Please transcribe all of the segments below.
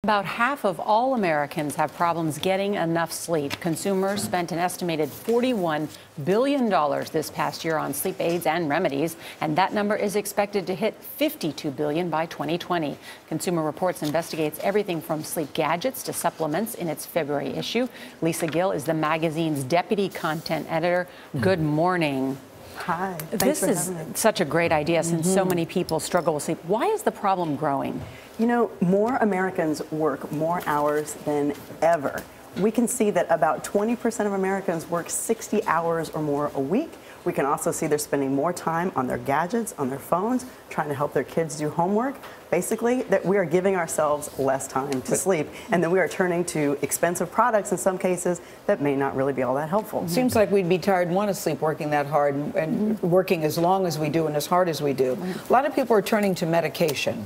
About half of all Americans have problems getting enough sleep. Consumers spent an estimated $41 billion this past year on sleep aids and remedies, and that number is expected to hit $52 billion by 2020. Consumer Reports investigates everything from sleep gadgets to supplements in its February issue. Lisa Gill is the magazine's deputy content editor. Good morning. Hi. This is such a great idea since so many people struggle with sleep. Why is the problem growing? You know, more Americans work more hours than ever. We can see that about 20% of Americans work 60 hours or more a week. We can also see they're spending more time on their gadgets, on their phones, trying to help their kids do homework. Basically, that we are giving ourselves less time to sleep, and then we are turning to expensive products in some cases that may not really be all that helpful. It seems like we'd be tired and want to sleep working that hard and working as long as we do and as hard as we do. A lot of people are turning to medication.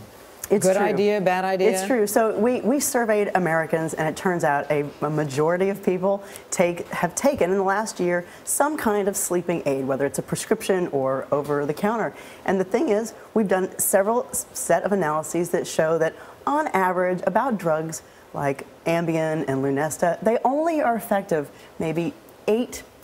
It's Good true. idea, bad idea? It's true. So we surveyed Americans, and it turns out a majority of people have taken in the last year some kind of sleeping aid, whether it's a prescription or over the counter. And the thing is, we've done several set of analyses that show that on average, about drugs like Ambien and Lunesta, they only are effective maybe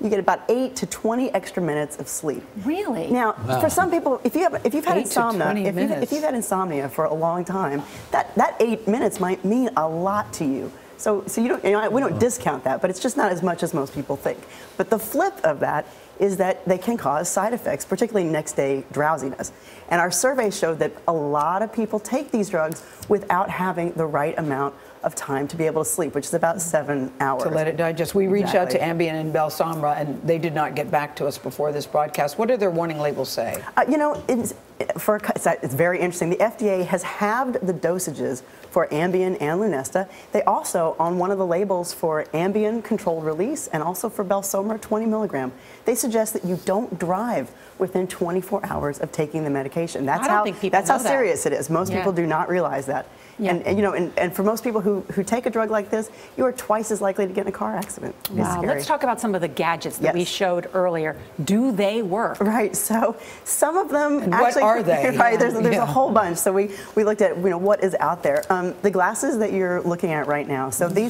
you get about 8 to 20 extra minutes of sleep. Really? Now, for some people, if you've had insomnia, if you've had insomnia for a long time, that 8 minutes might mean a lot to you. So we don't discount that, but it's just not as much as most people think. But the flip of that is that they can cause side effects, particularly next day drowsiness. And our survey showed that a lot of people take these drugs without having the right amount of time to be able to sleep, which is about 7 hours. To let it digest. We reached out to Ambien and Balsamra, and they did not get back to us before this broadcast. What do their warning labels say? You know, it's very interesting. The FDA has halved the dosages for Ambien and Lunesta. They also, on one of the labels for Ambien controlled release and also for Balsamra 20 milligram, they suggest that you don't drive within 24 hours of taking the medication. That's how serious it is. Most people do not realize that. Yeah. And for most people who take a drug like this, you are twice as likely to get in a car accident. Wow. Let's talk about some of the gadgets that we showed earlier. Do they work? Right. So some of them and actually. What are they? Right. There's a whole bunch. So we looked at what is out there. The glasses that you're looking at right now. So the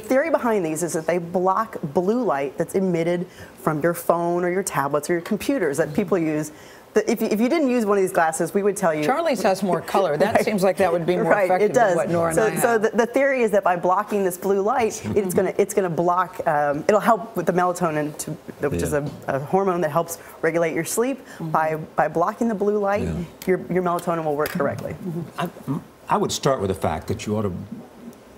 theory behind these is that they block blue light that's emitted from your phone or your tablets or your computers that people use. If you didn't use one of these glasses, we would tell you. Charlie's has more color. That seems like that would be more effective it does. than what Nora and I have. So the theory is that by blocking this blue light, it's going to block. It'll help with the melatonin, which is a hormone that helps regulate your sleep. By blocking the blue light, your melatonin will work correctly. I would start with the fact that you ought to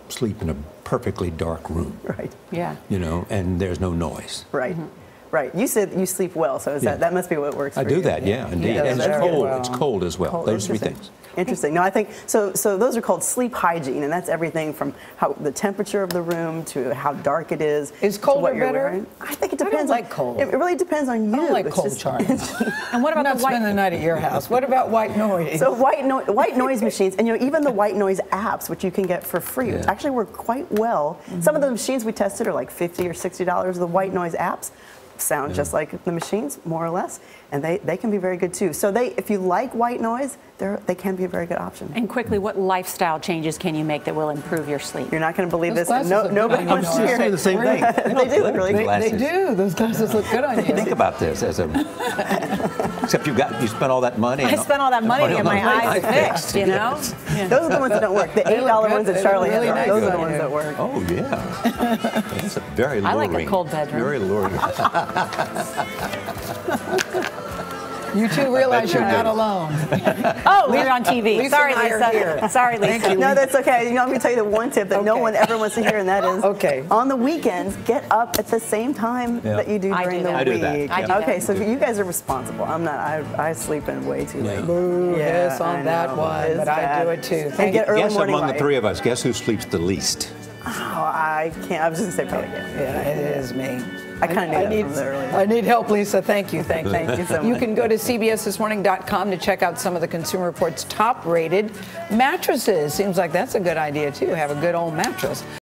sleep in a perfectly dark room. Right. Yeah. You know, and there's no noise. Right. Right. You said you sleep well, so that must be what works for you. I do that, yeah, indeed. And it's cold. It's cold as well. Those three things. Interesting. No, I think so those are called sleep hygiene, and that's everything from how the temperature of the room to how dark it is. Is colder better? Wearing. I think it depends. I don't like cold. It really depends on you. I don't like cold, Charlie. And what about the white? Spend the night at your house. What about white noise? So white noise machines, and even the white noise apps, which you can get for free, which actually work quite well. Some of the machines we tested are like $50 or $60. The white noise apps sound just like the machines, more or less, and they can be very good too. So if you like white noise, they can be a very good option. And quickly, what lifestyle changes can you make that will improve your sleep? You're not going to believe this. Nobody wants to hear it. The same thing. They do look really good. They do. Those glasses look good on you. Think about this except you spent all that money. I spent all that money to get my eyes fixed. You know. Yeah. Those are the ones that don't work. The $8 ones that Charlie has. Those are the ones that work. Oh yeah. It's a very luring. I like a cold bedroom. Very luring. You two realize you're not alone. Oh, we're on TV. Lisa Sorry, and I are here. Lisa. Sorry, Lisa. Thank you. No, that's okay. I'm going to tell you the one tip that no one ever wants to hear, and that is on the weekends, get up at the same time that you do during the week. I do that. Okay, so you guys are responsible. I'm not. I sleep in way too late. Boo, yes, on that one, but I do it too. Guess among the three of us, guess who sleeps the least? Oh, I can't. I was just going to say probably good. Yeah, it is me. I kind of need earlier. I need help, Lisa. Thank you. Thank you so much. You can go to CBSThisMorning.com to check out some of the Consumer Report's top-rated mattresses. Seems like that's a good idea, too. Have a good old mattress.